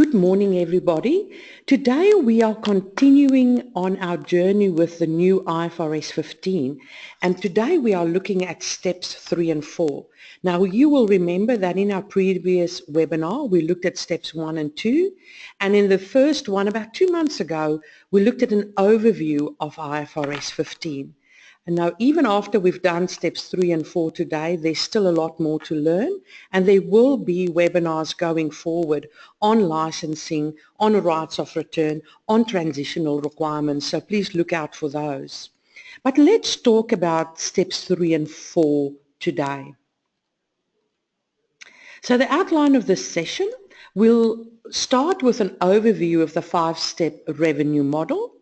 Good morning, everybody. Today we are continuing on our journey with the new IFRS 15, and today we are looking at steps 3 and 4. Now, you will remember that in our previous webinar we looked at steps 1 and 2, and in the first one about 2 months ago we looked at an overview of IFRS 15. And now, even after we've done steps 3 and 4 today, there's still a lot more to learn, and there will be webinars going forward on licensing, on rights of return, on transitional requirements, so please look out for those. But let's talk about steps 3 and 4 today. So the outline of this session will start with an overview of the 5-step revenue model.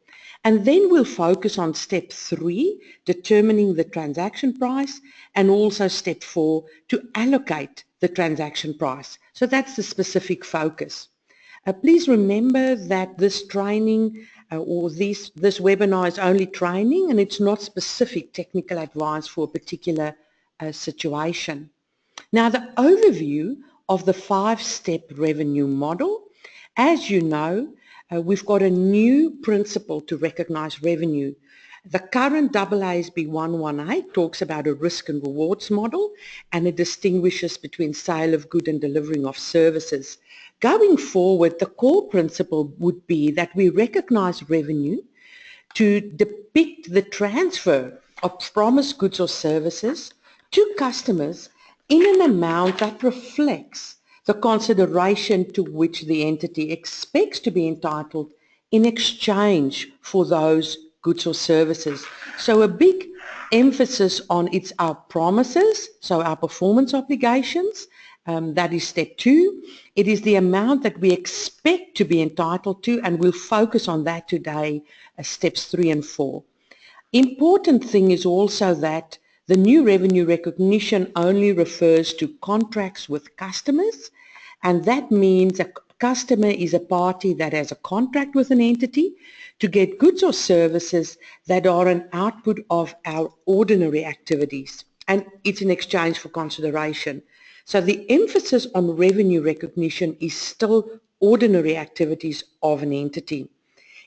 And then we'll focus on step 3, determining the transaction price, and also step 4, to allocate the transaction price. So that's the specific focus. Please remember that this training this webinar is only training, and it's not specific technical advice for a particular situation. Now, the overview of the 5-step revenue model, as you know, we've got a new principle to recognize revenue. The current AASB 118 talks about a risk and rewards model, and it distinguishes between sale of goods and delivering of services. Going forward, the core principle would be that we recognize revenue to depict the transfer of promised goods or services to customers in an amount that reflects the consideration to which the entity expects to be entitled in exchange for those goods or services. So a big emphasis on it's our promises, so our performance obligations, that is step 2. It is the amount that we expect to be entitled to, and we'll focus on that today as steps 3 and 4. Important thing is also that the new revenue recognition only refers to contracts with customers, and that means a customer is a party that has a contract with an entity to get goods or services that are an output of our ordinary activities, and it's in exchange for consideration. So the emphasis on revenue recognition is still ordinary activities of an entity.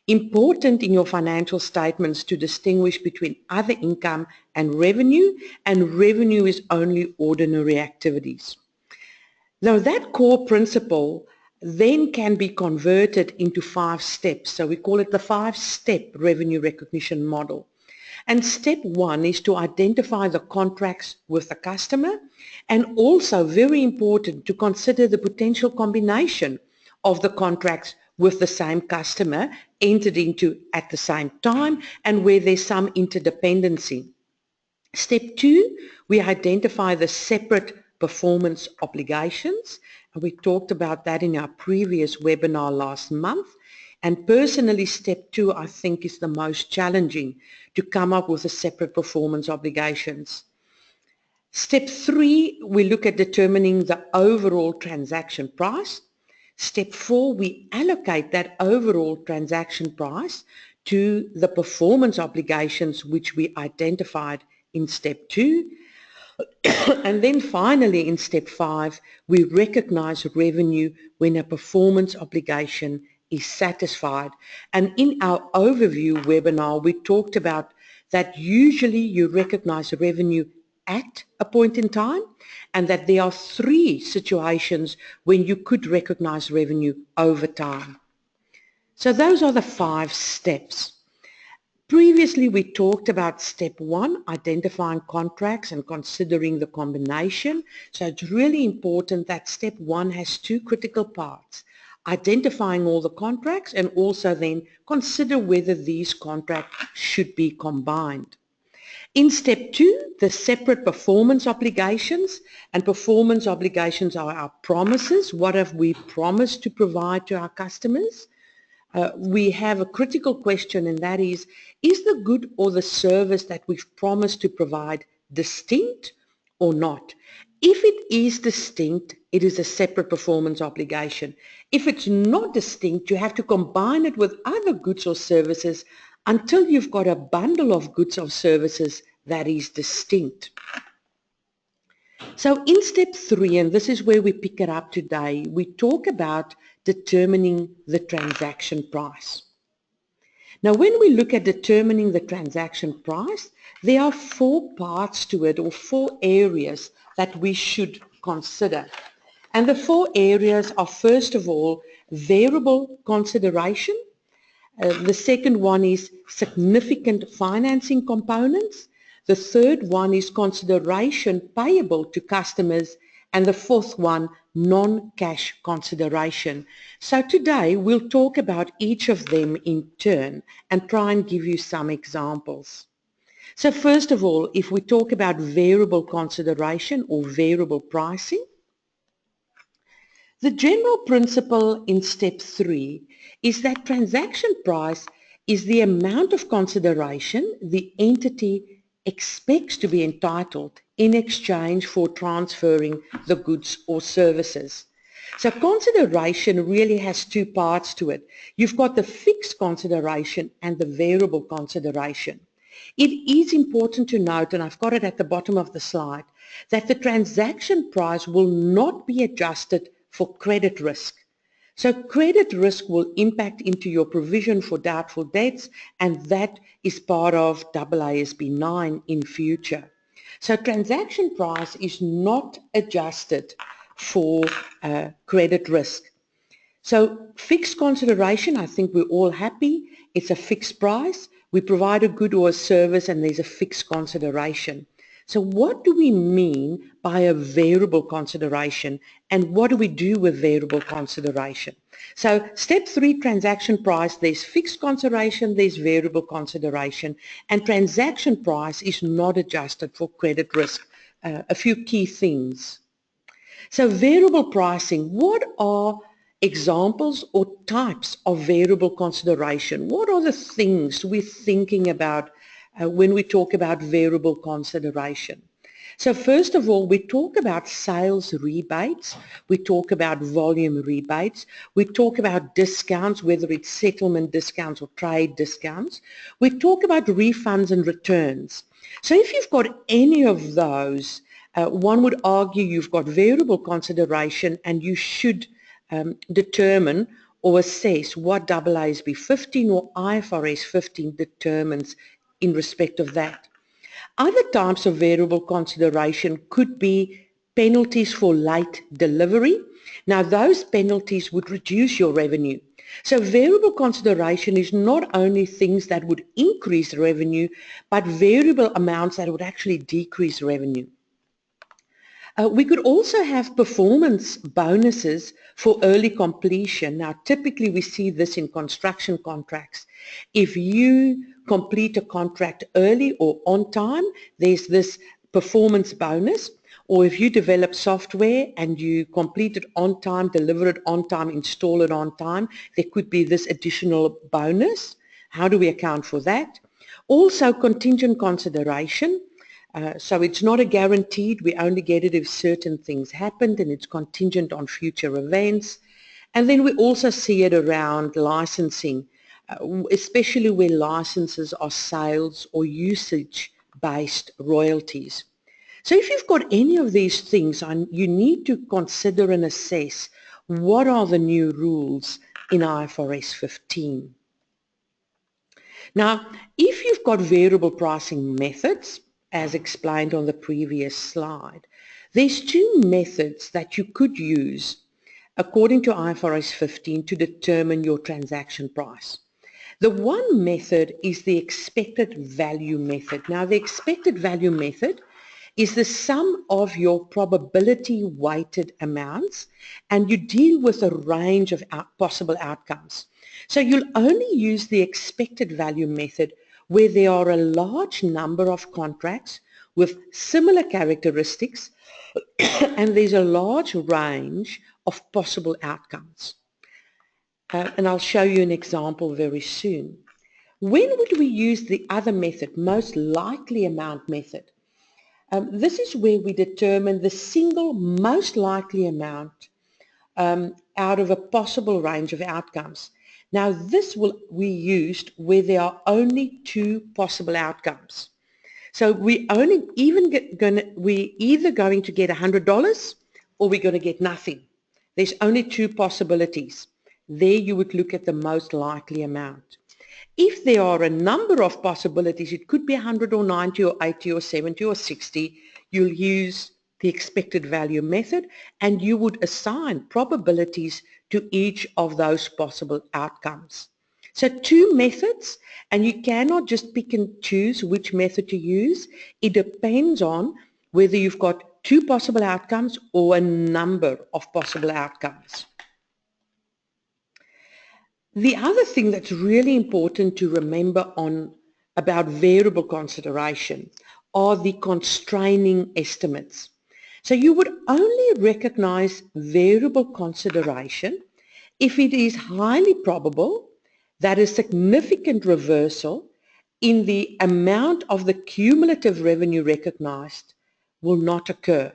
Important in your financial statements to distinguish between other income and revenue is only ordinary activities. Now, that core principle then can be converted into 5 steps. So we call it the 5-step revenue recognition model. And step 1 is to identify the contracts with the customer, and also very important to consider the potential combination of the contracts with the same customer entered into at the same time and where there's some interdependency. Step 2, we identify the separate performance obligations, and we talked about that in our previous webinar last month. And personally, step 2 I think is the most challenging, to come up with a separate performance obligations. Step 3, we look at determining the overall transaction price. Step 4, we allocate that overall transaction price to the performance obligations which we identified in step 2. And then finally in step 5, we recognize revenue when a performance obligation is satisfied. And in our overview webinar, we talked about that usually you recognize revenue at a point in time, and that there are 3 situations when you could recognize revenue over time. So those are the 5 steps. Previously, we talked about step 1, identifying contracts and considering the combination. So it's really important that step 1 has 2 critical parts: identifying all the contracts and also then consider whether these contracts should be combined. In step 2, the separate performance obligations, and performance obligations are our promises. What have we promised to provide to our customers? We have a critical question, and that is the good or the service that we've promised to provide distinct or not? If it is distinct, it is a separate performance obligation. If it's not distinct, you have to combine it with other goods or services until you've got a bundle of goods or services that is distinct. So in step 3, and this is where we pick it up today, we talk about determining the transaction price. Now when we look at determining the transaction price, there are 4 parts to it, or 4 areas that we should consider. And the 4 areas are, first of all, variable consideration. The second one is significant financing components. The third one is consideration payable to customers. And the fourth one, non-cash consideration. So today we'll talk about each of them in turn and try and give you some examples. So first of all, if we talk about variable consideration or variable pricing, the general principle in step 3 is that transaction price is the amount of consideration the entity expects to be entitled in exchange for transferring the goods or services. So consideration really has 2 parts to it. You've got the fixed consideration and the variable consideration. It is important to note, and I've got it at the bottom of the slide, that the transaction price will not be adjusted for credit risk. So credit risk will impact into your provision for doubtful debts, and that is part of AASB 9 in future. So transaction price is not adjusted for credit risk. So fixed consideration, I think we're all happy. It's a fixed price. We provide a good or a service and there's a fixed consideration. So what do we mean by a variable consideration, and what do we do with variable consideration? So step 3, transaction price, there's fixed consideration, there's variable consideration, and transaction price is not adjusted for credit risk. A few key things. So variable pricing, what are examples or types of variable consideration? What are the things we're thinking about when we talk about variable consideration? So first of all, we talk about sales rebates, we talk about volume rebates, we talk about discounts, whether it's settlement discounts or trade discounts. We talk about refunds and returns. So if you've got any of those, one would argue you've got variable consideration, and you should determine or assess what AASB 15 or IFRS 15 determines in respect of that. Other types of variable consideration could be penalties for late delivery. Now those penalties would reduce your revenue. So variable consideration is not only things that would increase revenue, but variable amounts that would actually decrease revenue. We could also have performance bonuses for early completion. Now, typically we see this in construction contracts. If you complete a contract early or on time, there's this performance bonus. Or if you develop software and you complete it on time, deliver it on time, install it on time, there could be this additional bonus. How do we account for that? Also, contingent consideration. So it's not a guaranteed, we only get it if certain things happened, and it's contingent on future events. And then we also see it around licensing, especially where licenses are sales or usage-based royalties. So if you've got any of these things, you need to consider and assess what are the new rules in IFRS 15. Now, if you've got variable pricing methods, as explained on the previous slide, there's 2 methods that you could use according to IFRS 15 to determine your transaction price. The one method is the expected value method. Now, the expected value method is the sum of your probability weighted amounts, and you deal with a range of possible outcomes. So you'll only use the expected value method where there are a large number of contracts with similar characteristics and there's a large range of possible outcomes. And I'll show you an example very soon. When would we use the other method, most likely amount method? This is where we determine the single most likely amount out of a possible range of outcomes. Now this will be used where there are only 2 possible outcomes. So we only we're either going to get $100 or we're going to get nothing. There's only two possibilities. There you would look at the most likely amount. If there are a number of possibilities, it could be 100 or 90 or 80 or 70 or 60, you'll use the expected value method and you would assign probabilities to each of those possible outcomes. So two methods, and you cannot just pick and choose which method to use. It depends on whether you've got two possible outcomes or a number of possible outcomes. The other thing that's really important to remember about variable consideration are the constraining estimates. So you would only recognize variable consideration if it is highly probable that a significant reversal in the amount of the cumulative revenue recognized will not occur.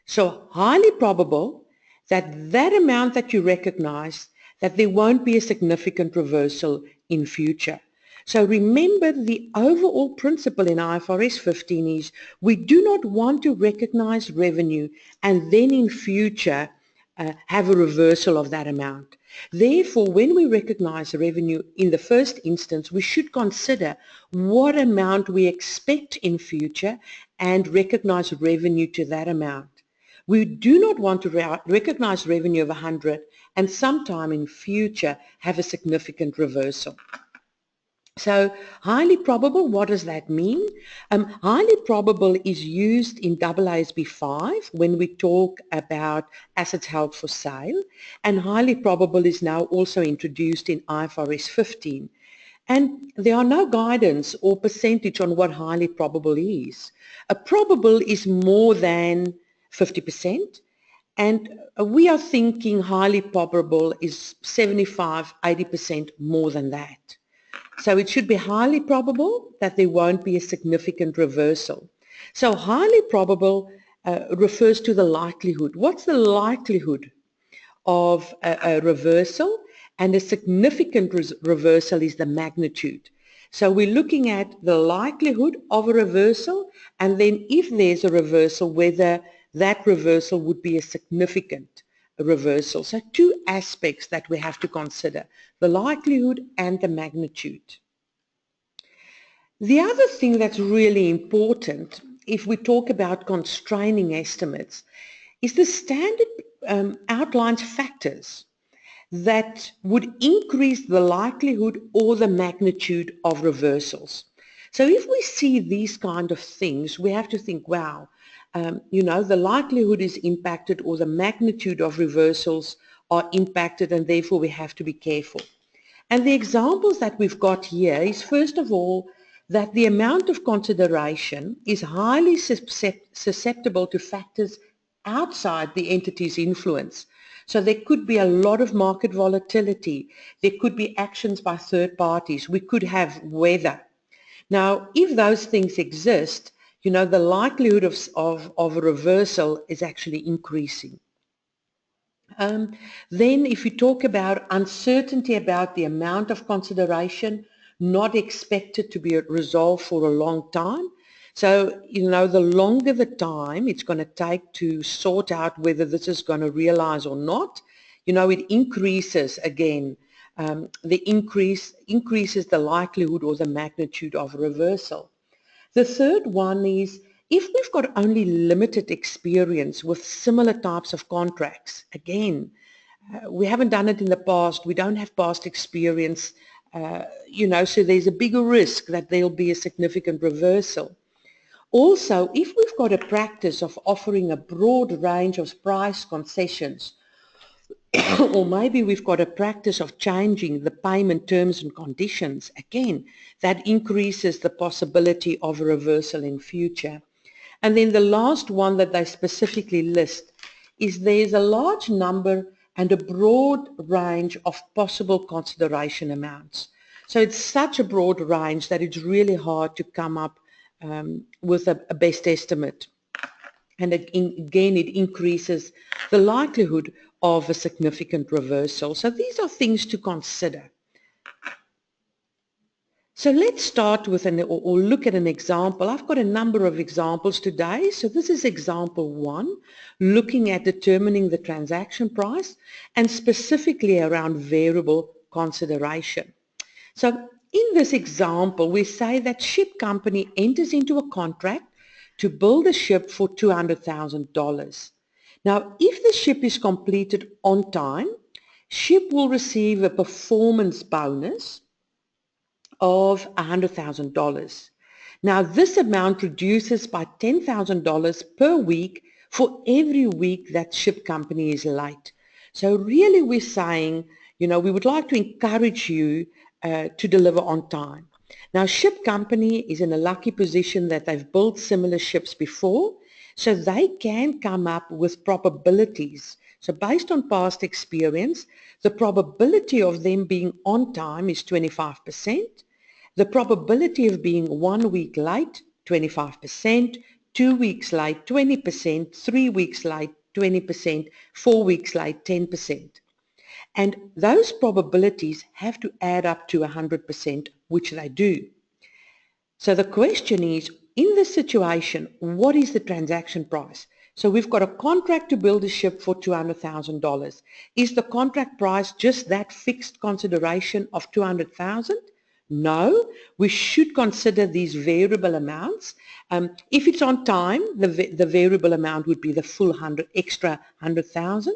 So highly probable that that amount that you recognize, that there won't be a significant reversal in future. So remember, the overall principle in IFRS 15 is we do not want to recognize revenue and then in future have a reversal of that amount. Therefore, when we recognize revenue in the first instance, we should consider what amount we expect in future and recognize revenue to that amount. We do not want to recognize revenue of 100 and sometime in future have a significant reversal. So highly probable, what does that mean? Highly probable is used in AASB 5 when we talk about assets held for sale, and highly probable is now also introduced in IFRS 15. And there are no guidance or percentage on what highly probable is. A probable is more than 50%, and we are thinking highly probable is 75, 80% more than that. So it should be highly probable that there won't be a significant reversal. So highly probable refers to the likelihood. What's the likelihood of a reversal? And a significant reversal is the magnitude. So we're looking at the likelihood of a reversal, and then if there's a reversal, whether that reversal would be a significant reversal. So two aspects that we have to consider, the likelihood and the magnitude. The other thing that's really important if we talk about constraining estimates is the standard outlines factors that would increase the likelihood or the magnitude of reversals. So if we see these kind of things, we have to think, wow, the likelihood is impacted or the magnitude of reversals are impacted, and therefore we have to be careful. And the examples that we've got here is, first of all, that the amount of consideration is highly susceptible to factors outside the entity's influence. So there could be a lot of market volatility. There could be actions by third parties. We could have weather. Now, if those things exist, the likelihood of a reversal is actually increasing. Then if you talk about uncertainty about the amount of consideration, not expected to be resolved for a long time. So, the longer the time it's going to take to sort out whether this is going to realize or not, it increases again. Increases the likelihood or the magnitude of a reversal. The third one is, if we've got only limited experience with similar types of contracts, again, we haven't done it in the past, we don't have past experience, so there's a bigger risk that there'll be a significant reversal. Also, if we've got a practice of offering a broad range of price concessions, or maybe we've got a practice of changing the payment terms and conditions, again, that increases the possibility of a reversal in future. And then the last one that they specifically list is there's a large number and a broad range of possible consideration amounts. So it's such a broad range that it's really hard to come up with a best estimate. And again, it increases the likelihood of a significant reversal. So these are things to consider. So let's start with or look at an example. I've got a number of examples today. So this is example 1, looking at determining the transaction price and specifically around variable consideration. So in this example, we say that ship company enters into a contract to build a ship for $200,000. Now, if the ship is completed on time, ship will receive a performance bonus of $100,000. Now, this amount reduces by $10,000 per week for every week that ship company is late. So really we're saying, we would like to encourage you to deliver on time. Now, ship company is in a lucky position that they've built similar ships before, so they can come up with probabilities. So based on past experience, the probability of them being on time is 25%. The probability of being 1 week late, 25%, 2 weeks late, 20%, 3 weeks late, 20%, 4 weeks late, 10%. And those probabilities have to add up to 100%, which they do. So the question is, in this situation, what is the transaction price? So we've got a contract to build a ship for $200,000. Is the contract price just that fixed consideration of $200,000? No, we should consider these variable amounts. If it's on time, the variable amount would be the full extra 100,000.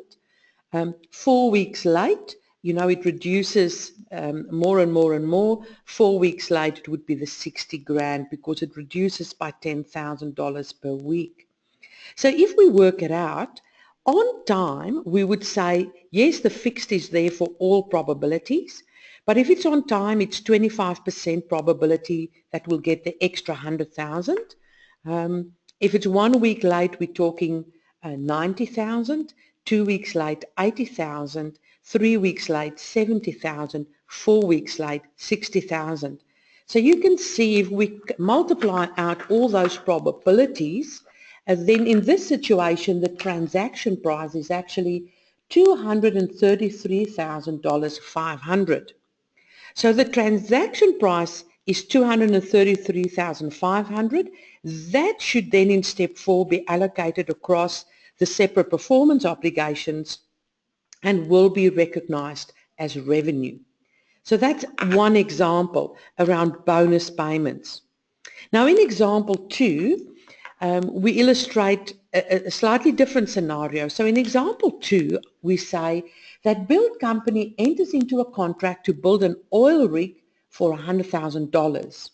4 weeks late, it reduces more and more and more. 4 weeks late, it would be the 60 grand because it reduces by $10,000 per week. So if we work it out, on time, we would say, yes, the fixed is there for all probabilities, but if it's on time, it's 25% probability that we'll get the extra 100,000. If it's 1 week late, we're talking 90,000, 2 weeks late, 80,000, 3 weeks late, 70,000, 4 weeks late, 60,000. So you can see if we multiply out all those probabilities, then in this situation, the transaction price is actually $233,500. So the transaction price is $233,500. That should then in step 4 be allocated across the separate performance obligations and will be recognized as revenue. So that's one example around bonus payments. Now in example 2, we illustrate a slightly different scenario. So in example 2, we say that build company enters into a contract to build an oil rig for $100,000.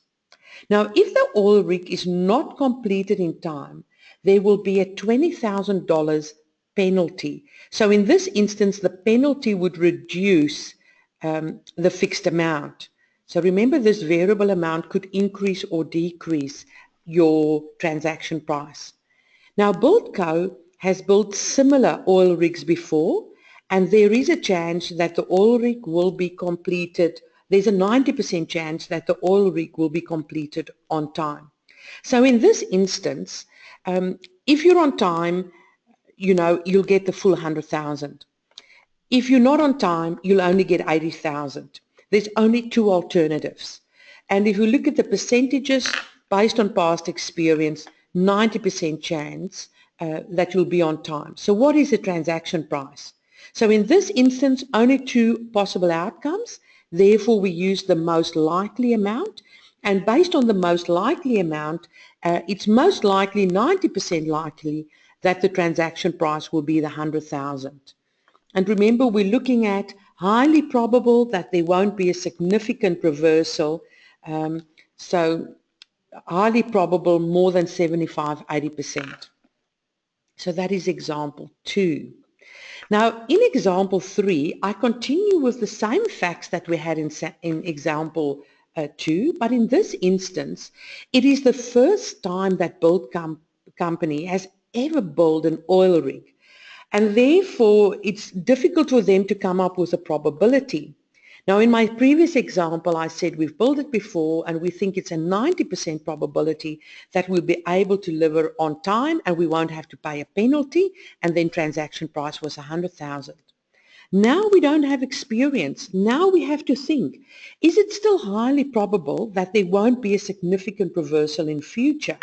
Now, if the oil rig is not completed in time, there will be a $20,000 penalty. So in this instance, the penalty would reduce the fixed amount. So remember, this variable amount could increase or decrease your transaction price. Now, Buildco has built similar oil rigs before, and there is a chance that the oil rig will be completed. There's a 90% chance that the oil rig will be completed on time. So in this instance, if you're on time, you'll get the full 100,000. If you're not on time, you'll only get 80,000. There's only 2 alternatives. And if you look at the percentages based on past experience, 90% chance that you'll be on time. So what is the transaction price? So in this instance, only 2 possible outcomes. Therefore, we use the most likely amount. And based on the most likely amount, it's most likely, 90% likely, that the transaction price will be the 100,000. And remember, we're looking at highly probable that there won't be a significant reversal. So highly probable, more than 75–80%. So that is example 2. Now, in example 3, I continue with the same facts that we had in example 2, but in this instance, it is the first time that build company has ever built an oil rig. And therefore, it's difficult for them to come up with a probability. Now, in my previous example, I said we've built it before and we think it's a 90% probability that we'll be able to deliver on time and we won't have to pay a penalty, and then transaction price was 100,000. Now we don't have experience. Now we have to think, is it still highly probable that there won't be a significant reversal in future?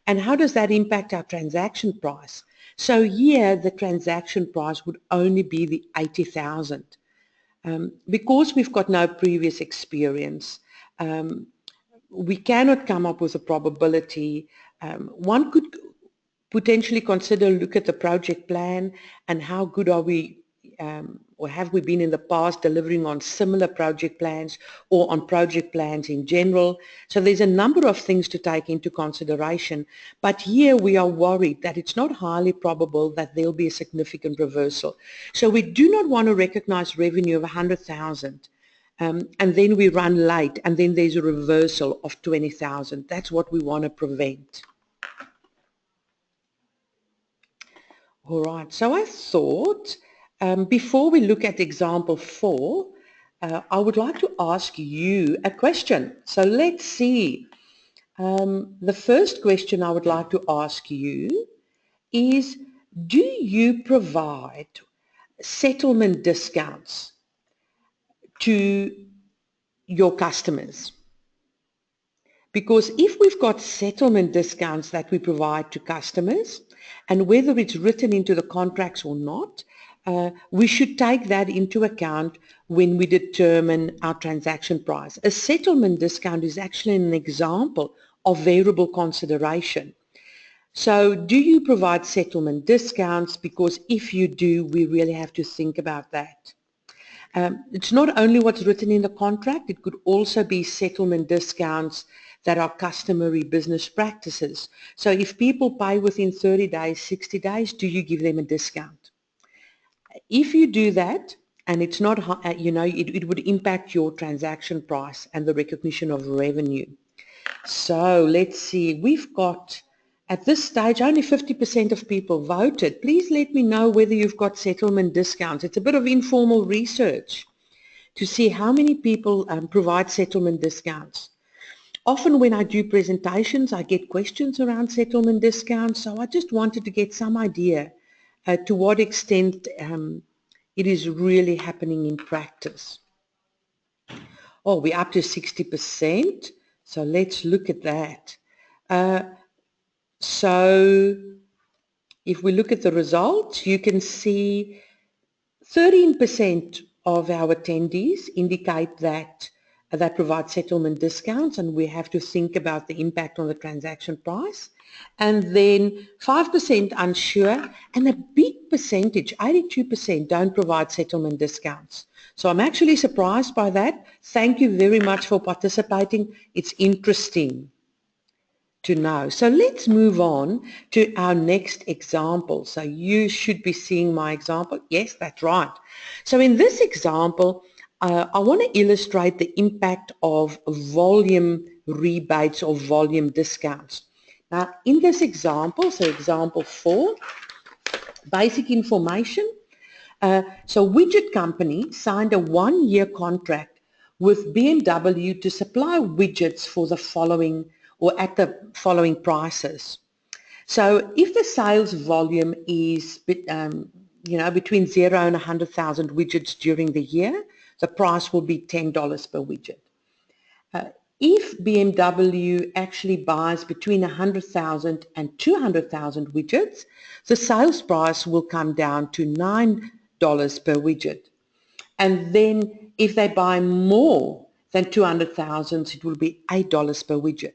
And how does that impact our transaction price? So here the transaction price would only be the 80,000. Because we've got no previous experience, we cannot come up with a probability. One could potentially consider, look at the project plan and how good are we or have we been in the past delivering on similar project plans or on project plans in general. So there's a number of things to take into consideration, but here we are worried that it's not highly probable that there'll be a significant reversal. So we do not want to recognize revenue of 100,000 and then we run late and then there's a reversal of 20,000. That's what we want to prevent. All right, so I thought before we look at example 4, I would like to ask you a question. So let's see. The first question I would like to ask you is, do you provide settlement discounts to your customers? Because if we've got settlement discounts that we provide to customers, and whether it's written into the contracts or not, we should take that into account when we determine our transaction price. A settlement discount is actually an example of variable consideration. So do you provide settlement discounts? Because if you do, we really have to think about that. It's not only what's written in the contract, it could also be settlement discounts that are customary business practices. So if people pay within 30 days, 60 days, do you give them a discount? If you do that, and it's not, it would impact your transaction price and the recognition of revenue. So let's see, we've got, at this stage, only 50% of people voted. Please let me know whether you've got settlement discounts. It's a bit of informal research to see how many people provide settlement discounts. Often when I do presentations, I get questions around settlement discounts, so I just wanted to get some idea to what extent it is really happening in practice. Oh, we're up to 60%, so let's look at that. So if we look at the results, you can see 13% of our attendees indicate that they provide settlement discounts, and we have to think about the impact on the transaction price. And then 5% unsure, and a big percentage, 82%, don't provide settlement discounts. So I'm actually surprised by that. Thank you very much for participating. It's interesting to know. So let's move on to our next example. So you should be seeing my example. Yes, that's right. So in this example, I want to illustrate the impact of volume rebates or volume discounts. Now in this example, so example 4, basic information. So Widget Company signed a 1-year contract with BMW to supply widgets for the following or at the following prices. So if the sales volume is between 0 and 100,000 widgets during the year, the price will be $10 per widget. If BMW actually buys between 100,000 and 200,000 widgets, the sales price will come down to $9 per widget. And then if they buy more than 200,000, it will be $8 per widget.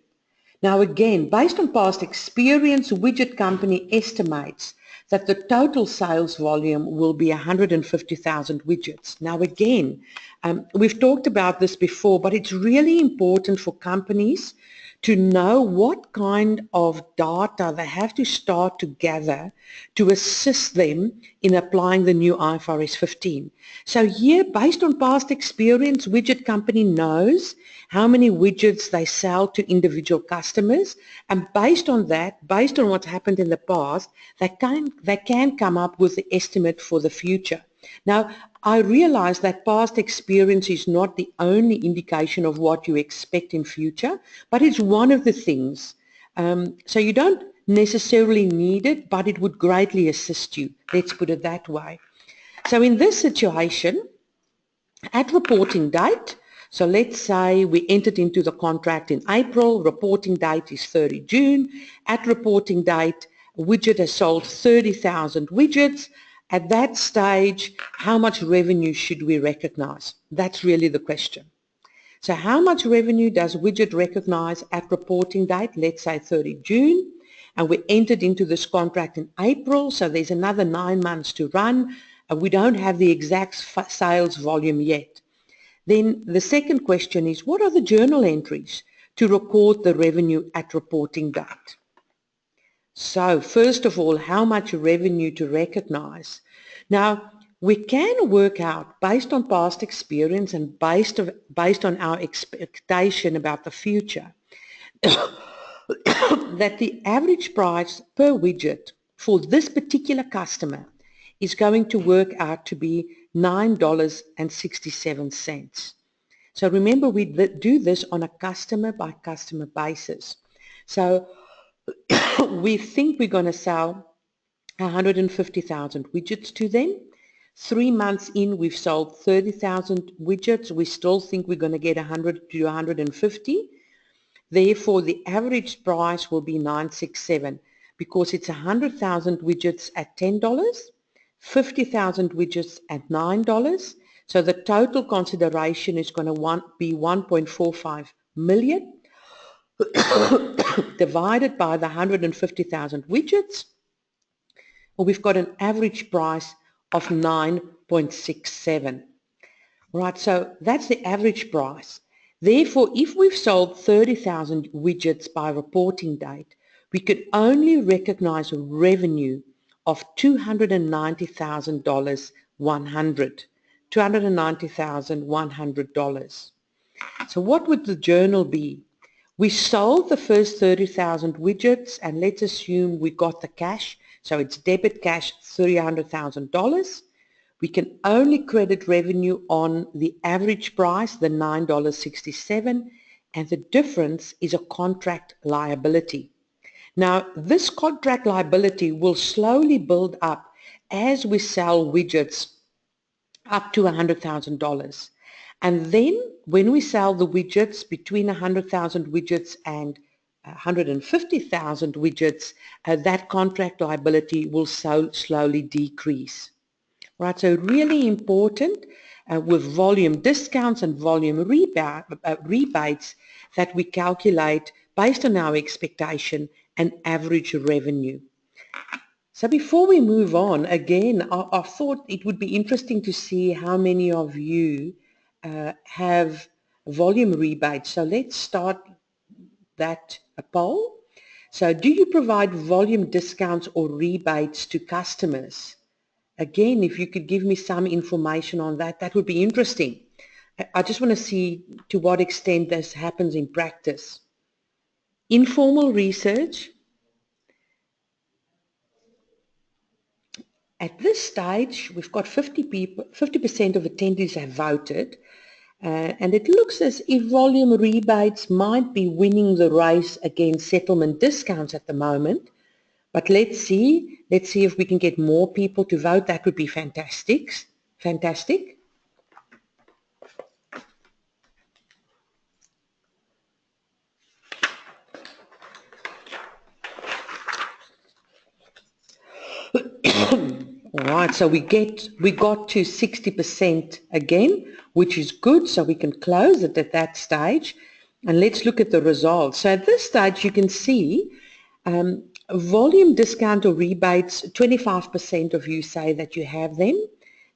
Now again, based on past experience, Widget Company estimates that the total sales volume will be 150,000 widgets. Now again, we've talked about this before, but it's really important for companies to know what kind of data they have to start to gather to assist them in applying the new IFRS 15. So here, based on past experience, Widget Company knows how many widgets they sell to individual customers, and based on that, based on what's happened in the past, they can come up with the estimate for the future. Now, I realize that past experience is not the only indication of what you expect in future, but it's one of the things. So you don't necessarily need it, but it would greatly assist you. Let's put it that way. So in this situation, at reporting date, so let's say we entered into the contract in April, reporting date is 30 June. At reporting date, a widget has sold 30,000 widgets. At that stage, how much revenue should we recognize? That's really the question. So how much revenue does widget recognize at reporting date, let's say 30 June, and we entered into this contract in April, so there's another 9 months to run, and we don't have the exact sales volume yet. Then the second question is, what are the journal entries to record the revenue at reporting date? So first of all, how much revenue to recognize? Now, we can work out, based on past experience and based on our expectation about the future, that the average price per widget for this particular customer is going to work out to be $9.67. So remember, we do this on a customer by customer basis. So we think we're going to sell 150,000 widgets to them. 3 months in, we've sold 30,000 widgets. We still think we're going to get 100 to 150. Therefore, the average price will be $967 because it's 100,000 widgets at $10, 50,000 widgets at $9. So the total consideration is going to be 1.45 million divided by the 150,000 widgets. We've got an average price of 9.67. Right, so that's the average price. Therefore, if we've sold 30,000 widgets by reporting date, we could only recognize a revenue of $290,100. $290,100. So what would the journal be? We sold the first 30,000 widgets, and let's assume we got the cash. So it's debit cash, $300,000. We can only credit revenue on the average price, the $9.67, and the difference is a contract liability. Now, this contract liability will slowly build up as we sell widgets up to $100,000. And then when we sell the widgets between 100,000 widgets and 150,000 widgets, that contract liability will slowly decrease. Right, so really important with volume discounts and volume rebates that we calculate based on our expectation and average revenue. So before we move on, again, I thought it would be interesting to see how many of you have volume rebates. So let's start that poll. So do you provide volume discounts or rebates to customers? Again, if you could give me some information on that, that would be interesting. I just want to see to what extent this happens in practice. Informal research. At this stage, we've got 50% of attendees have voted, and it looks as if volume rebates might be winning the race against settlement discounts at the moment. But let's see if we can get more people to vote. That would be fantastic. Fantastic. All right, so we got to 60% again, which is good, so we can close it at that stage. And let's look at the results. So at this stage, you can see volume discount or rebates, 25% of you say that you have them,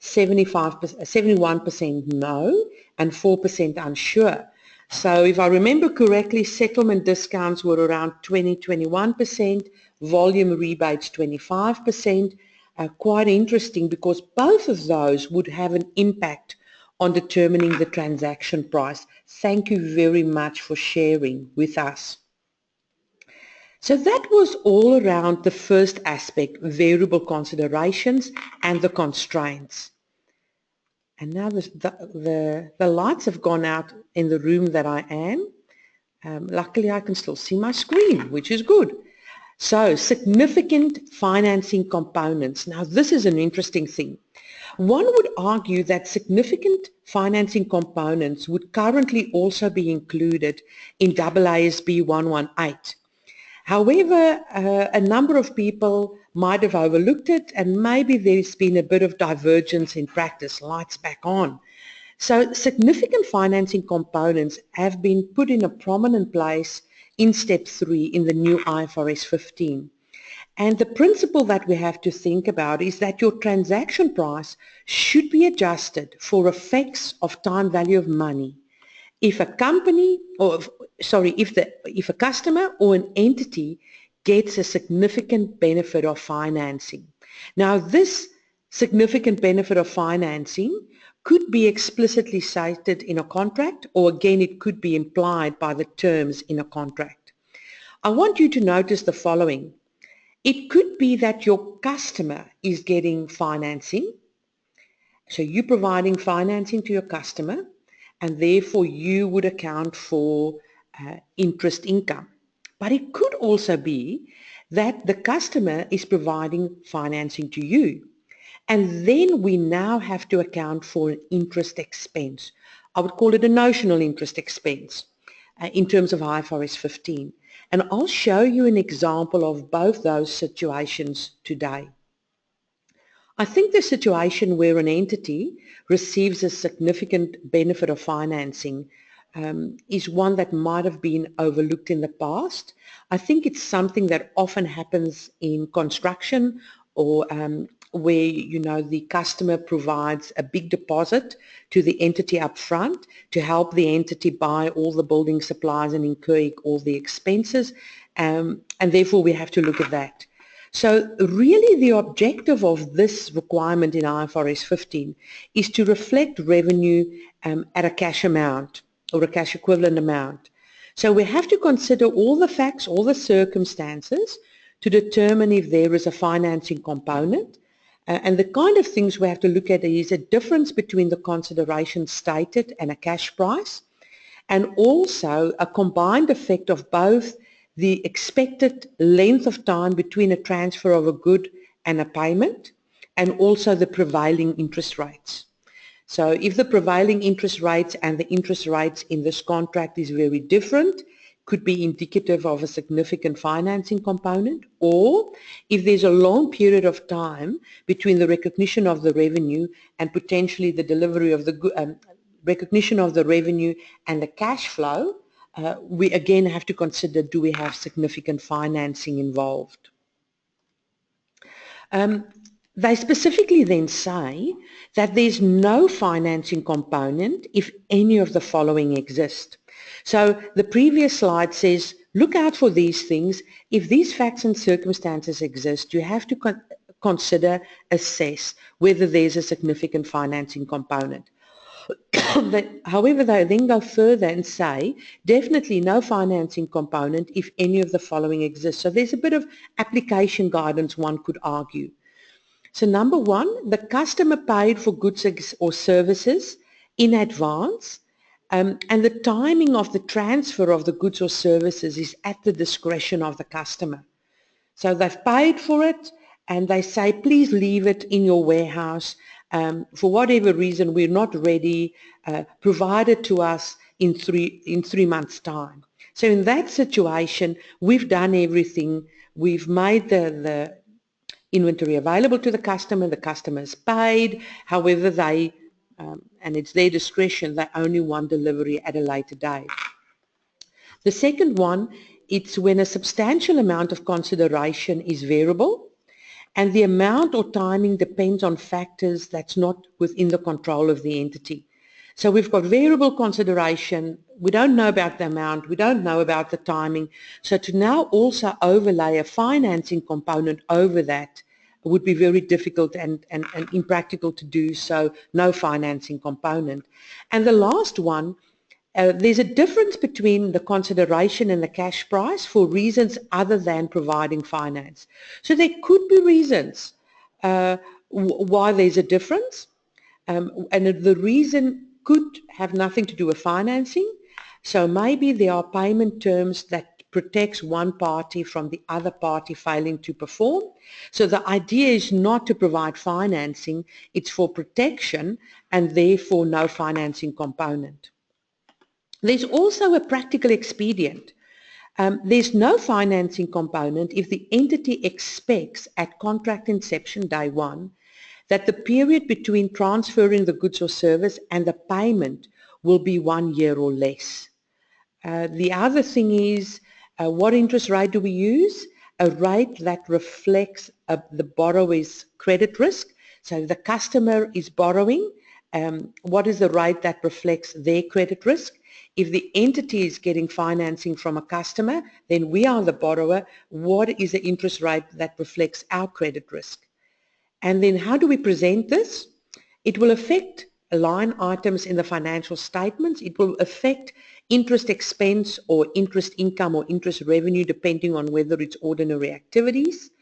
71% no, and 4% unsure. So if I remember correctly, settlement discounts were around 21%, volume rebates 25%. Quite interesting because both of those would have an impact on determining the transaction price. Thank you very much for sharing with us. So that was all around the first aspect, variable considerations and the constraints. And now the lights have gone out in the room that I am. Luckily I can still see my screen, which is good. So, significant financing components. Now, this is an interesting thing. One would argue that significant financing components would currently also be included in AASB 118. However, a number of people might have overlooked it, and maybe there's been a bit of divergence in practice. Lights back on. So significant financing components have been put in a prominent place in step 3 in the new IFRS 15. And the principle that we have to think about is that your transaction price should be adjusted for effects of time value of money. If a company, or sorry, if a customer or an entity gets a significant benefit of financing. Now, this significant benefit of financing could be explicitly cited in a contract, or again, it could be implied by the terms in a contract. I want you to notice the following. It could be that your customer is getting financing, so you're providing financing to your customer, and therefore you would account for interest income. But it could also be that the customer is providing financing to you, and then we now have to account for an interest expense. I would call it a notional interest expense in terms of IFRS 15. And I'll show you an example of both those situations today. I think the situation where an entity receives a significant benefit of financing is one that might have been overlooked in the past. I think it's something that often happens in construction, or where the customer provides a big deposit to the entity up front to help the entity buy all the building supplies and incur all the expenses, and therefore we have to look at that. So really the objective of this requirement in IFRS 15 is to reflect revenue at a cash amount or a cash equivalent amount. So we have to consider all the facts, all the circumstances to determine if there is a financing component. And the kind of things we have to look at is a difference between the consideration stated and a cash price, and also a combined effect of both the expected length of time between a transfer of a good and a payment, and also the prevailing interest rates. So if the prevailing interest rates and the interest rates in this contract is very different, could be indicative of a significant financing component, or if there's a long period of time between the recognition of the revenue and potentially the delivery of the recognition of the revenue and the cash flow, we again have to consider, do we have significant financing involved? They specifically then say that there's no financing component if any of the following exist. So the previous slide says, look out for these things. If these facts and circumstances exist, you have to consider, assess whether there's a significant financing component. However, they then go further and say, definitely no financing component if any of the following exists. So there's a bit of application guidance, one could argue. So number one, the customer paid for goods or services in advance, and the timing of the transfer of the goods or services is at the discretion of the customer. So they've paid for it, and they say, please leave it in your warehouse. For whatever reason, we're not ready, provide it to us in three months' time. So in that situation, we've done everything. We've made the inventory available to the customer's paid. However, they, and it's their discretion, they only want delivery at a later date. The second one, it's when a substantial amount of consideration is variable, and the amount or timing depends on factors that's not within the control of the entity. So we've got variable consideration, we don't know about the amount, we don't know about the timing. So to now also overlay a financing component over that would be very difficult and impractical to do, so no financing component. And the last one, there's a difference between the consideration and the cash price for reasons other than providing finance. So there could be reasons why there's a difference, and the reason could have nothing to do with financing. So maybe there are payment terms that protects one party from the other party failing to perform. So the idea is not to provide financing, it's for protection and therefore no financing component. There's also a practical expedient. There's no financing component if the entity expects at contract inception day one that the period between transferring the goods or service and the payment will be 1 year or less. The other thing is, what interest rate do we use? A rate that reflects the borrower's credit risk. So the customer is borrowing, what is the rate that reflects their credit risk? If the entity is getting financing from a customer, then we are the borrower. What is the interest rate that reflects our credit risk? And then how do we present this? It will affect line items in the financial statements. It will affect interest expense or interest income or interest revenue depending on whether it's ordinary activities.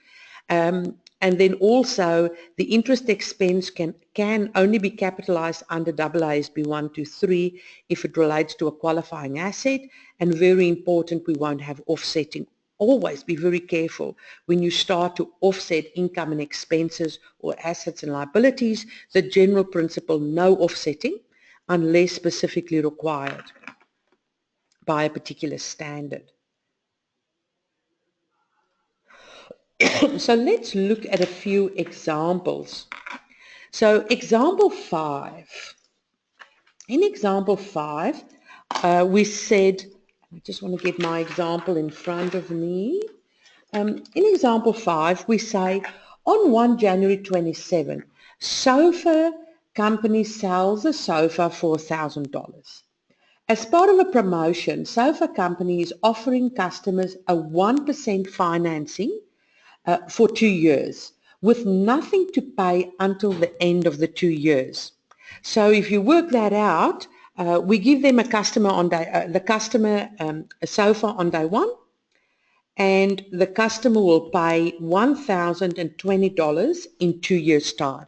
And then also the interest expense can only be capitalized under AASB 1 to 3 if it relates to a qualifying asset, and very important, we won't have offsetting. Always be very careful when you start to offset income and expenses or assets and liabilities. The general principle, no offsetting unless specifically required by a particular standard. So let's look at a few examples. So example 5. In example 5, we said, I just want to get my example in front of me. In example 5, we say, on 1 January 27, sofa company sells a sofa for $1,000. As part of a promotion, sofa company is offering customers a 1% financing for 2 years with nothing to pay until the end of the 2 years. So if you work that out, we give them a customer on day, a sofa on day 1, and the customer will pay $1,020 in 2 years' time.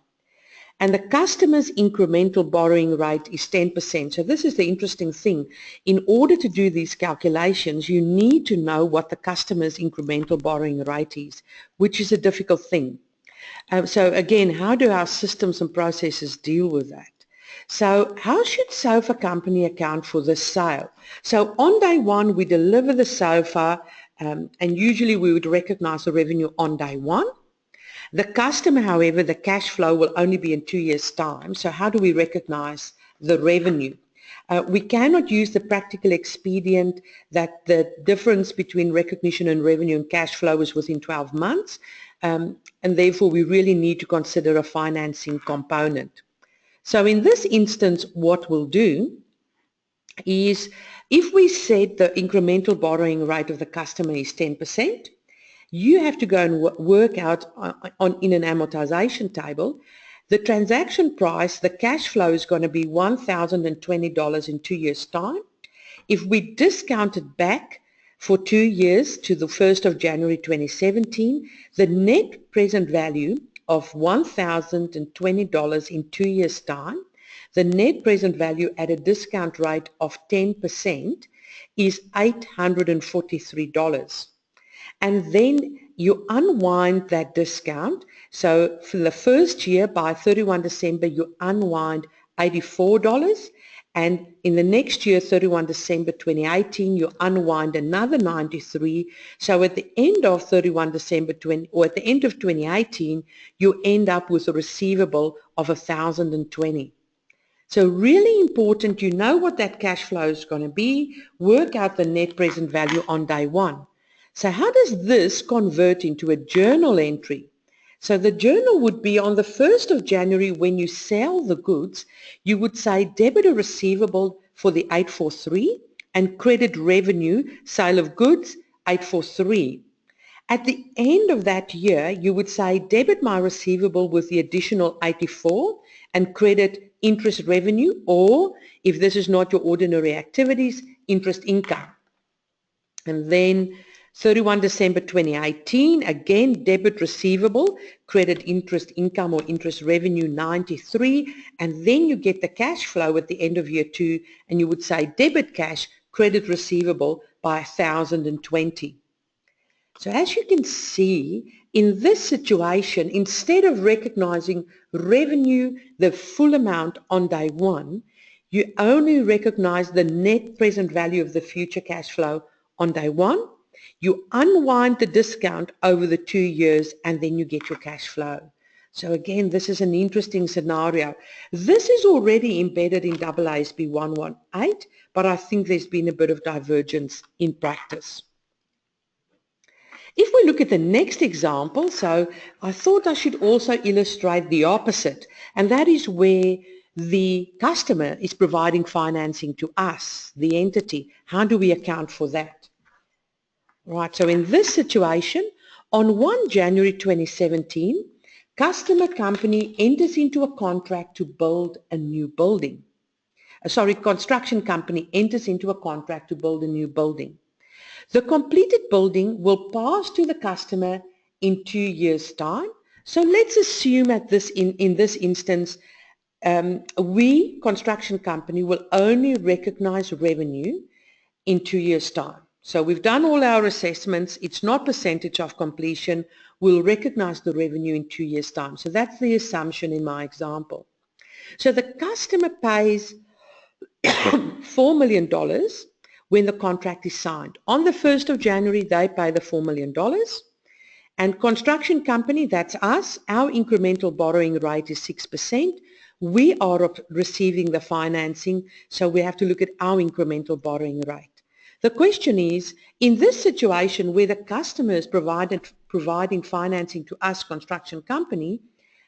And the customer's incremental borrowing rate is 10%. So this is the interesting thing. In order to do these calculations, you need to know what the customer's incremental borrowing rate is, which is a difficult thing. So again, how do our systems and processes deal with that? So how should sofa company account for this sale? So on day 1, we deliver the sofa, and usually we would recognize the revenue on day 1. The customer, however, the cash flow will only be in 2 years' time. So how do we recognize the revenue? We cannot use the practical expedient that the difference between recognition and revenue and cash flow is within 12 months, and therefore we really need to consider a financing component. So in this instance, what we'll do is, if we said the incremental borrowing rate of the customer is 10%, you have to go and work out in an amortization table, the transaction price, the cash flow is going to be $1,020 in 2 years' time. If we discount it back for 2 years to the 1st of January 2017, the net present value of $1,020 in 2 years' time, the net present value at a discount rate of 10% is $843. And then you unwind that discount. So for the first year, by 31 December, you unwind $84. And in the next year, 31 December 2018, you unwind another 93. So at the end of 31 December at the end of 2018, you end up with a receivable of 1,020. So really important, you know what that cash flow is going to be, work out the net present value on day 1. So how does this convert into a journal entry? So the journal would be on the 1st of January when you sell the goods, you would say debit a receivable for the 843 and credit revenue, sale of goods, 843. At the end of that year, you would say debit my receivable with the additional 84 and credit interest revenue, or if this is not your ordinary activities, interest income. And then 31 December 2018, again, debit receivable, credit interest income or interest revenue 93, and then you get the cash flow at the end of year 2, and you would say debit cash, credit receivable by 1,020. So as you can see, in this situation, instead of recognizing revenue, the full amount on day one, you only recognize the net present value of the future cash flow on day one. You unwind the discount over the 2 years and then you get your cash flow. So again, this is an interesting scenario. This is already embedded in AASB 118, but I think there's been a bit of divergence in practice. If we look at the next example, so I thought I should also illustrate the opposite, and that is where the customer is providing financing to us, the entity. How do we account for that? Right, so in this situation, on 1 January 2017, customer company enters into a contract to build a new building. Construction company enters into a contract to build a new building. The completed building will pass to the customer in 2 years' time. So let's assume in this instance, we, construction company, will only recognize revenue in 2 years' time. So we've done all our assessments. It's not percentage of completion. We'll recognize the revenue in 2 years' time. So that's the assumption in my example. So the customer pays $4 million when the contract is signed. On the 1st of January, they pay the $4 million. And construction company, that's us, our incremental borrowing rate is 6%. We are receiving the financing, so we have to look at our incremental borrowing rate. The question is, in this situation where the customer is providing financing to us, construction company,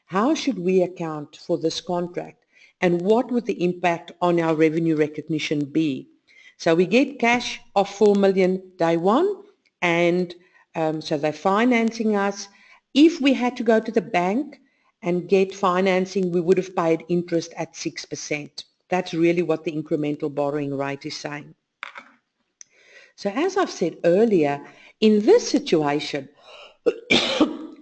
how should we account for this contract? And what would the impact on our revenue recognition be? So we get cash of $4 million day one, and so they're financing us. If we had to go to the bank and get financing, we would have paid interest at 6%. That's really what the incremental borrowing rate is saying. So as I've said earlier, in this situation,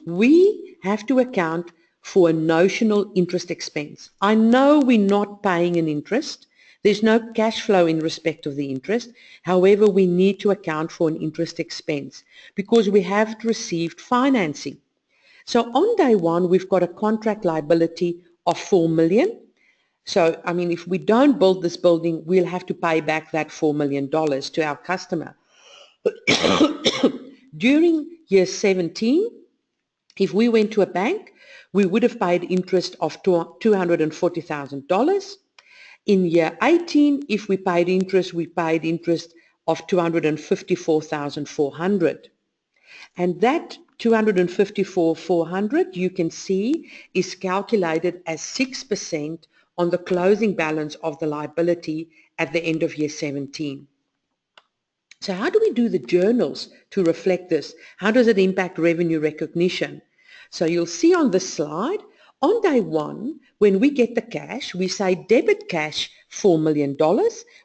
we have to account for a notional interest expense. I know we're not paying an interest. There's no cash flow in respect of the interest. However, we need to account for an interest expense because we have received financing. So on day one, we've got a contract liability of $4 million. So, I mean, if we don't build this building, we'll have to pay back that $4 million to our customer. During year 17, if we went to a bank, we would have paid interest of $240,000. In year 18, if we paid interest of $254,400. And that $254,400, you can see, is calculated as 6% on the closing balance of the liability at the end of year 17. So how do we do the journals to reflect this? How does it impact revenue recognition? So you'll see on this slide, on day one, when we get the cash, we say debit cash $4 million.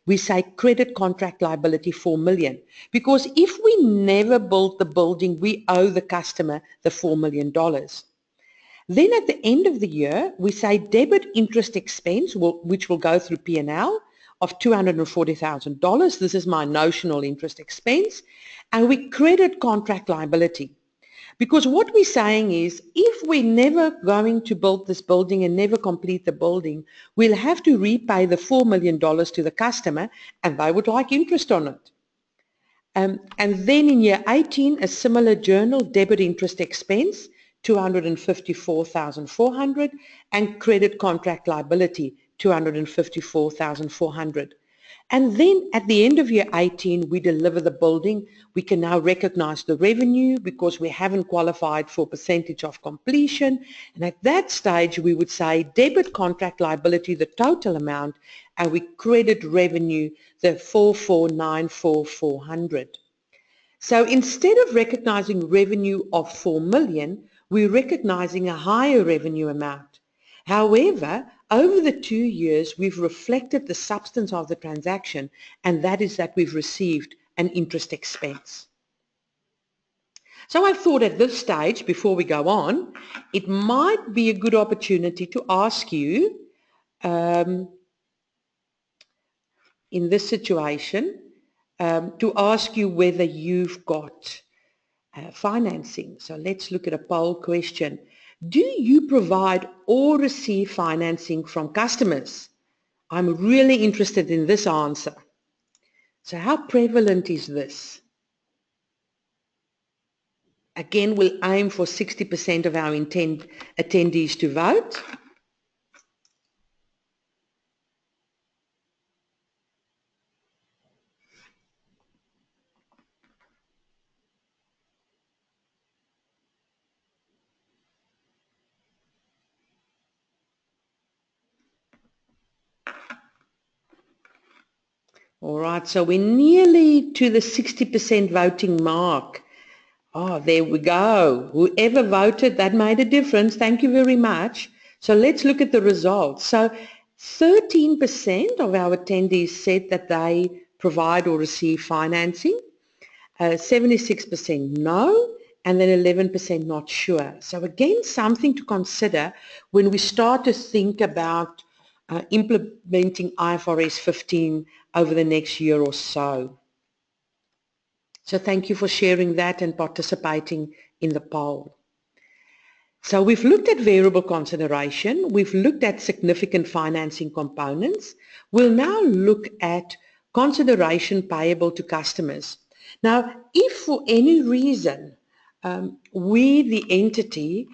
We say credit contract liability $4 million. Because if we never build the building, we owe the customer the $4 million. Then at the end of the year, we say debit interest expense, which will go through P&L, of $240,000. This is my notional interest expense. And we credit contract liability. Because what we're saying is, if we're never going to build this building and never complete the building, we'll have to repay the $4 million to the customer, and they would like interest on it. And then in year 18, a similar journal, debit interest expense, $254,400, and credit contract liability, $254,400. And then at the end of year 18, we deliver the building. We can now recognize the revenue because we haven't qualified for percentage of completion. And at that stage, we would say debit contract liability, the total amount, and we credit revenue, the $4,494,400. So instead of recognizing revenue of $4 million, we're recognizing a higher revenue amount. However, over the 2 years, we've reflected the substance of the transaction, and that is that we've received an interest expense. So I thought at this stage, before we go on, it might be a good opportunity to ask you, in this situation, to ask you whether you've got financing. So let's look at a poll question. Do you provide or receive financing from customers? I'm really interested in this answer. So how prevalent is this? Again, we'll aim for 60% of our attendees to vote. All right, so we're nearly to the 60% voting mark. Oh, there we go. Whoever voted, that made a difference. Thank you very much. So let's look at the results. So 13% of our attendees said that they provide or receive financing, 76% no, and then 11% not sure. So again, something to consider when we start to think about implementing IFRS 15 over the next year or so. So thank you for sharing that and participating in the poll. So we've looked at variable consideration, we've looked at significant financing components. We'll now look at consideration payable to customers. Now, if for any reason we, the entity,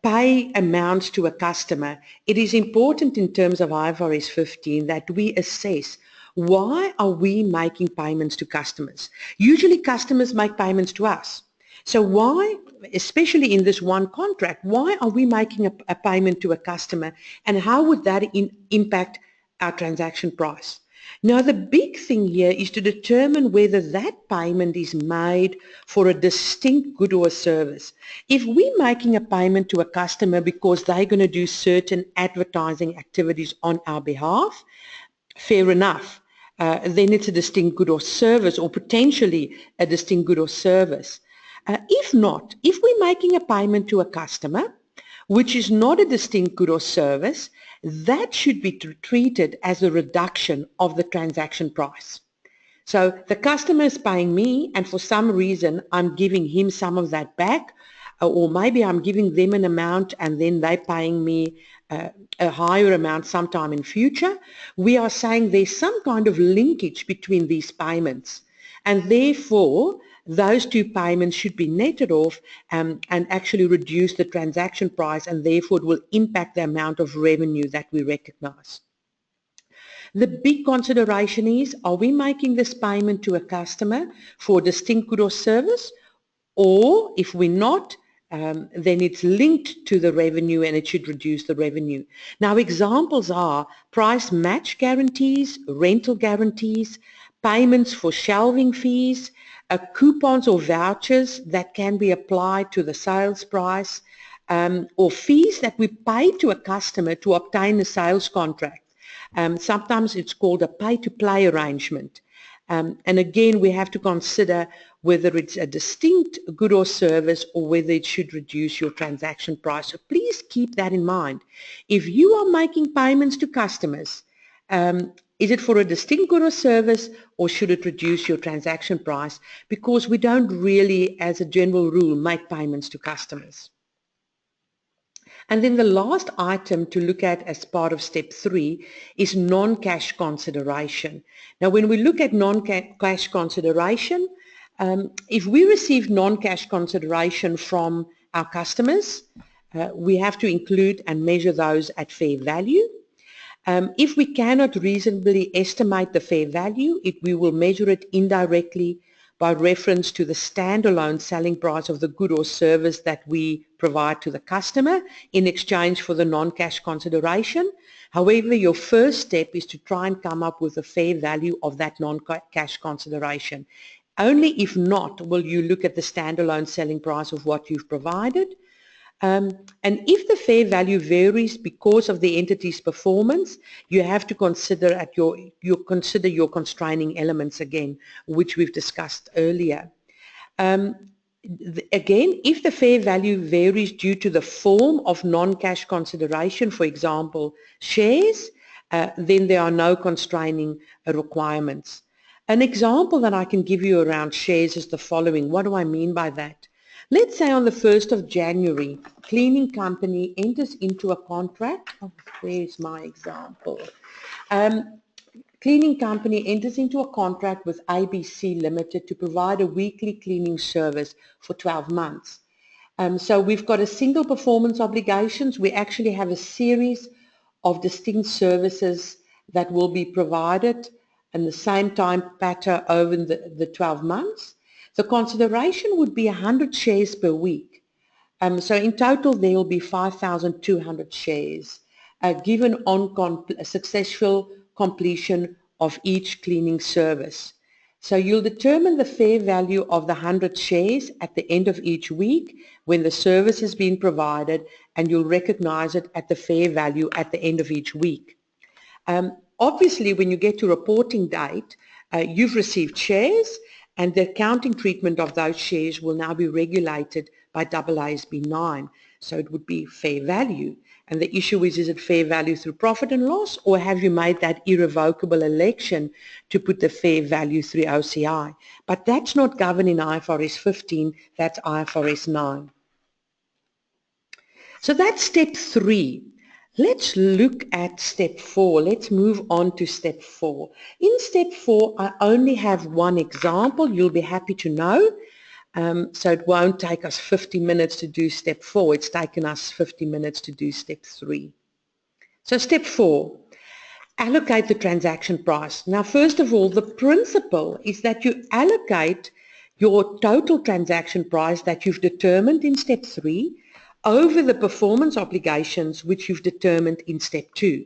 pay amounts to a customer, it is important in terms of IFRS 15 that we assess why are we making payments to customers. Usually customers make payments to us. So why, especially in this one contract, why are we making a payment to a customer, and how would that impact our transaction price? Now the big thing here is to determine whether that payment is made for a distinct good or service. If we're making a payment to a customer because they're going to do certain advertising activities on our behalf, fair enough. Then it's a distinct good or service, or potentially a distinct good or service. If not, if we're making a payment to a customer, which is not a distinct good or service, that should be treated as a reduction of the transaction price. So the customer is paying me, and for some reason I'm giving him some of that back, or maybe I'm giving them an amount and then they're paying me a higher amount sometime in future. We are saying there's some kind of linkage between these payments, and therefore those two payments should be netted off and actually reduce the transaction price, and therefore it will impact the amount of revenue that we recognize. The big consideration is, are we making this payment to a customer for a distinct good or service, or if we're not, then it's linked to the revenue and it should reduce the revenue. Now examples are price match guarantees, rental guarantees, payments for shelving fees, coupons or vouchers that can be applied to the sales price, or fees that we pay to a customer to obtain a sales contract. Sometimes it's called a pay-to-play arrangement. And again, we have to consider whether it's a distinct good or service or whether it should reduce your transaction price. So please keep that in mind. If you are making payments to customers, is it for a distinct good or service, or should it reduce your transaction price? Because we don't really, as a general rule, make payments to customers. And then the last item to look at as part of step 3 is non-cash consideration. Now when we look at non-cash consideration, if we receive non-cash consideration from our customers, we have to include and measure those at fair value. If we cannot reasonably estimate the fair value, we will measure it indirectly by reference to the standalone selling price of the good or service that we provide to the customer in exchange for the non-cash consideration. However, your first step is to try and come up with a fair value of that non-cash consideration. Only if not will you look at the standalone selling price of what you've provided. And if the fair value varies because of the entity's performance, you have to consider your constraining elements again, which we've discussed earlier. Again, if the fair value varies due to the form of non-cash consideration, for example, shares, then there are no constraining requirements. An example that I can give you around shares is the following. What do I mean by that? Let's say on the 1st of January, cleaning company enters into a contract. Oh, where's my example? Cleaning company enters into a contract with ABC Limited to provide a weekly cleaning service for 12 months. So we've got a single performance obligations. We actually have a series of distinct services that will be provided in the same time pattern over the 12 months. The consideration would be 100 shares per week. So in total there will be 5,200 shares given on successful completion of each cleaning service. So you'll determine the fair value of the 100 shares at the end of each week when the service has been provided, and you'll recognize it at the fair value at the end of each week. Obviously, when you get to reporting date, you've received shares, and the accounting treatment of those shares will now be regulated by AASB 9. So it would be fair value. And the issue is it fair value through profit and loss, or have you made that irrevocable election to put the fair value through OCI? But that's not governed in IFRS 15, that's IFRS 9. So that's step 3. Let's look at step 4. Let's move on to step 4. In step 4, I only have one example. You'll be happy to know. So it won't take us 50 minutes to do step 4. It's taken us 50 minutes to do step 3. So step 4, allocate the transaction price. Now, first of all, the principle is that you allocate your total transaction price that you've determined in step 3 over the performance obligations which you've determined in step 2.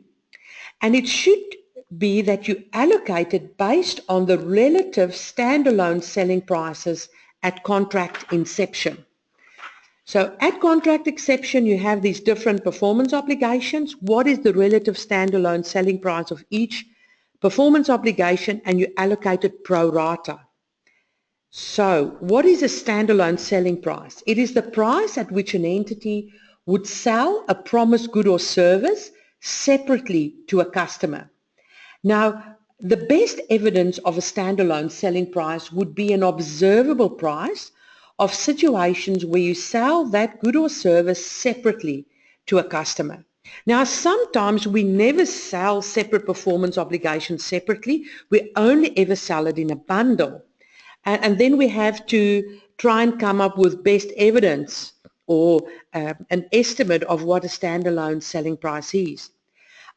And it should be that you allocate it based on the relative standalone selling prices at contract inception. So at contract inception, you have these different performance obligations. What is the relative standalone selling price of each performance obligation, and you allocate it pro rata. So what is a standalone selling price? It is the price at which an entity would sell a promised good or service separately to a customer. Now, the best evidence of a standalone selling price would be an observable price of situations where you sell that good or service separately to a customer. Now, sometimes we never sell separate performance obligations separately. We only ever sell it in a bundle. And then we have to try and come up with best evidence or an estimate of what a standalone selling price is.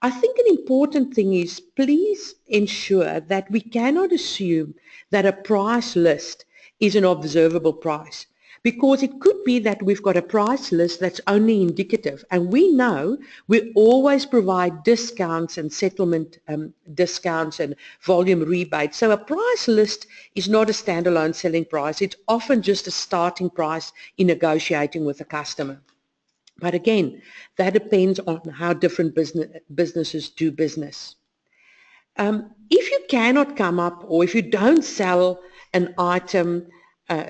I think an important thing is please ensure that we cannot assume that a price list is an observable price, because it could be that we've got a price list that's only indicative, and we know we always provide discounts and settlement discounts and volume rebates. So a price list is not a standalone selling price. It's often just a starting price in negotiating with a customer. But again, that depends on how different businesses do business. If you cannot come up, or if you don't sell an item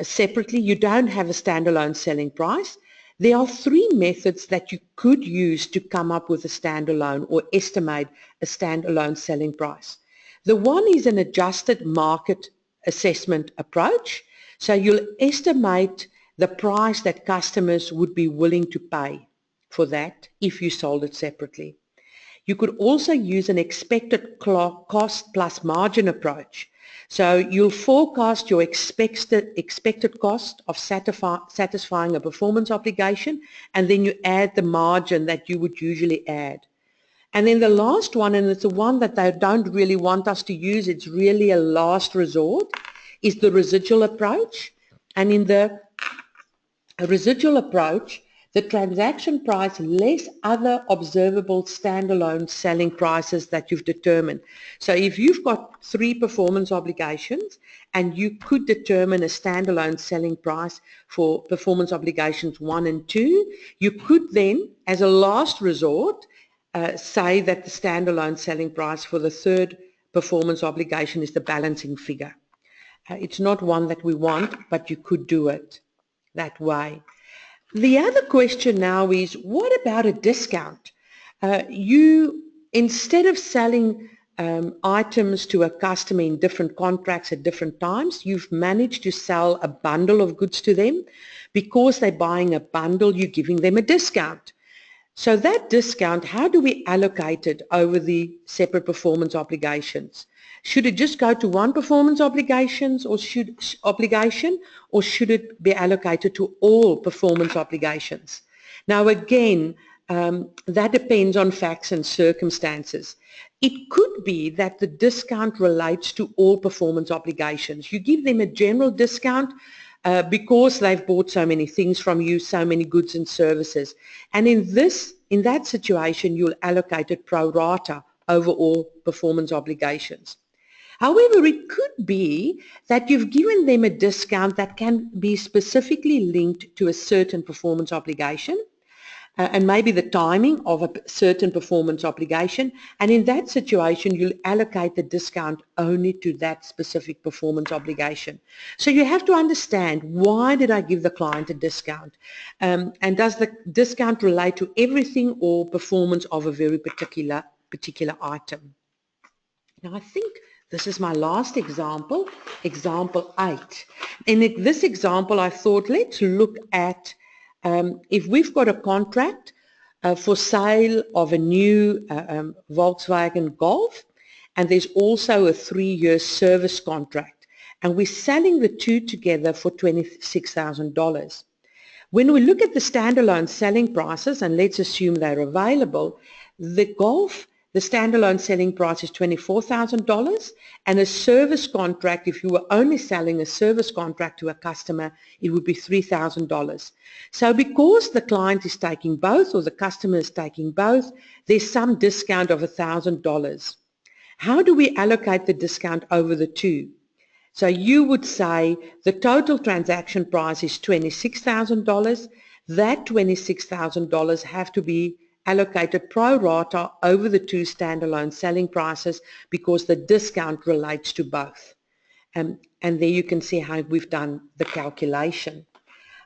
separately, you don't have a standalone selling price, there are 3 methods that you could use to come up with a standalone or estimate a standalone selling price. The one is an adjusted market assessment approach. So you'll estimate the price that customers would be willing to pay for that if you sold it separately. You could also use an expected cost plus margin approach. So you'll forecast your expected cost of satisfying a performance obligation, and then you add the margin that you would usually add. And then the last one, and it's the one that they don't really want us to use, it's really a last resort, is the residual approach. And in the residual approach, the transaction price less other observable standalone selling prices that you've determined. So if you've got 3 performance obligations and you could determine a standalone selling price for performance obligations 1 and 2, you could then, as a last resort, say that the standalone selling price for the 3rd performance obligation is the balancing figure. It's not one that we want, but you could do it that way. The other question now is, what about a discount? You, instead of selling items to a customer in different contracts at different times. You've managed to sell a bundle of goods to them. Because they're buying a bundle, you're giving them a discount. So that discount, how do we allocate it over the separate performance obligations? Should it just go to one performance obligation, or should it be allocated to all performance obligations? Now again, that depends on facts and circumstances. It could be that the discount relates to all performance obligations. You give them a general discount because they've bought so many things from you, so many goods and services. And in that situation, you'll allocate it pro rata over all performance obligations. However, it could be that you've given them a discount that can be specifically linked to a certain performance obligation, and maybe the timing of a certain performance obligation, and in that situation you'll allocate the discount only to that specific performance obligation. So you have to understand, why did I give the client a discount, and does the discount relate to everything or performance of a very particular item. Now I think this is my last example, example 8. In this example I thought, let's look at if we've got a contract for sale of a new Volkswagen Golf, and there's also a 3-year service contract, and we're selling the two together for $26,000. When we look at the standalone selling prices, and let's assume they're available, the Golf, the standalone selling price is $24,000, and a service contract, if you were only selling a service contract to a customer, it would be $3,000. So because the client is taking both, or the customer is taking both, there's some discount of $1,000. How do we allocate the discount over the two? So you would say the total transaction price is $26,000. That $26,000 have to be allocated pro rata over the two standalone selling prices because the discount relates to both. And there you can see how we've done the calculation.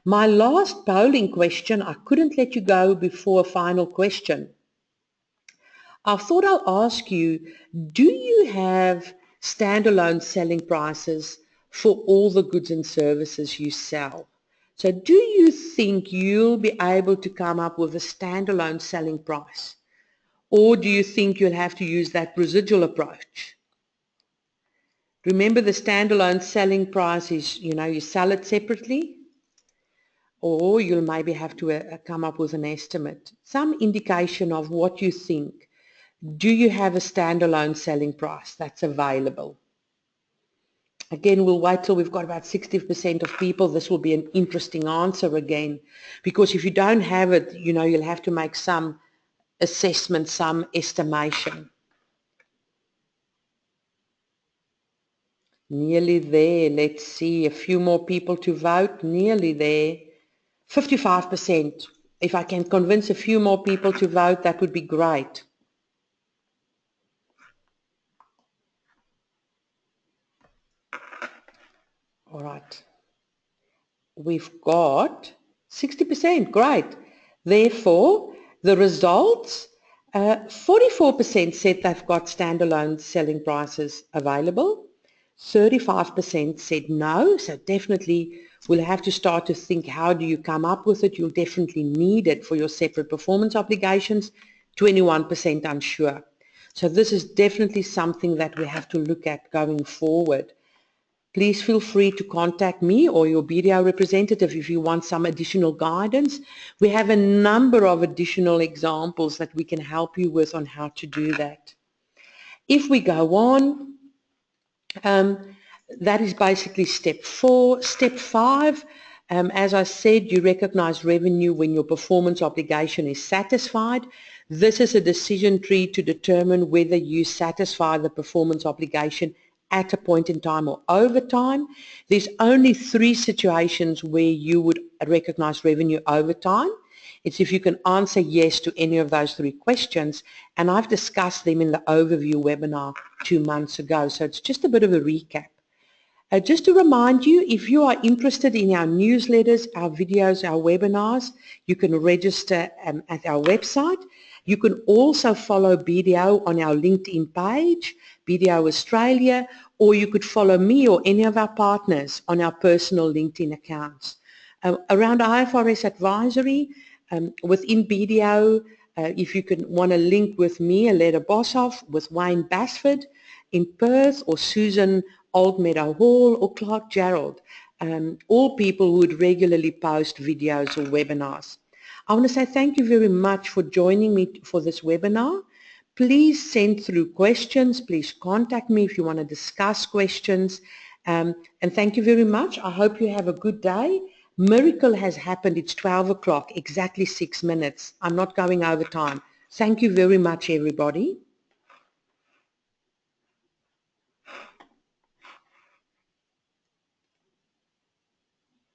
My last polling question, I couldn't let you go before a final question. I thought I'll ask you, do you have standalone selling prices for all the goods and services you sell? So do you think you'll be able to come up with a standalone selling price? Or do you think you'll have to use that residual approach? Remember, the standalone selling price is, you sell it separately, or you'll maybe have to come up with an estimate, some indication of what you think. Do you have a standalone selling price that's available? Again, we'll wait till we've got about 60% of people. This will be an interesting answer again, because if you don't have it, you'll have to make some assessment, some estimation. Nearly there. Let's see, a few more people to vote. Nearly there. 55%. If I can convince a few more people to vote, that would be great. All right. We've got 60%. Great. Therefore, the results, 44% said they've got standalone selling prices available. 35% said no, so definitely we'll have to start to think, how do you come up with it? You'll definitely need it for your separate performance obligations. 21% unsure. So this is definitely something that we have to look at going forward. Please feel free to contact me or your BDO representative if you want some additional guidance. We have a number of additional examples that we can help you with on how to do that. If we go on, that is basically step 4. Step 5, as I said, you recognize revenue when your performance obligation is satisfied. This is a decision tree to determine whether you satisfy the performance obligation at a point in time or over time. There's only 3 situations where you would recognize revenue over time. It's if you can answer yes to any of those 3 questions, and I've discussed them in the overview webinar 2 months ago, so it's just a bit of a recap. Just to remind you, if you are interested in our newsletters, our videos, our webinars, you can register at our website. You can also follow BDO on our LinkedIn page, BDO Australia, or you could follow me or any of our partners on our personal LinkedIn accounts. Around IFRS advisory, within BDO, if you want to link with me, Aletta Boshoff, with Wayne Basford in Perth, or Susan Oldmeadow Hall, or Clark Gerald, all people who would regularly post videos or webinars. I want to say thank you very much for joining me for this webinar. Please send through questions. Please contact me if you want to discuss questions. And thank you very much. I hope you have a good day. Miracle has happened. It's 12 o'clock, exactly 6 minutes. I'm not going over time. Thank you very much, everybody.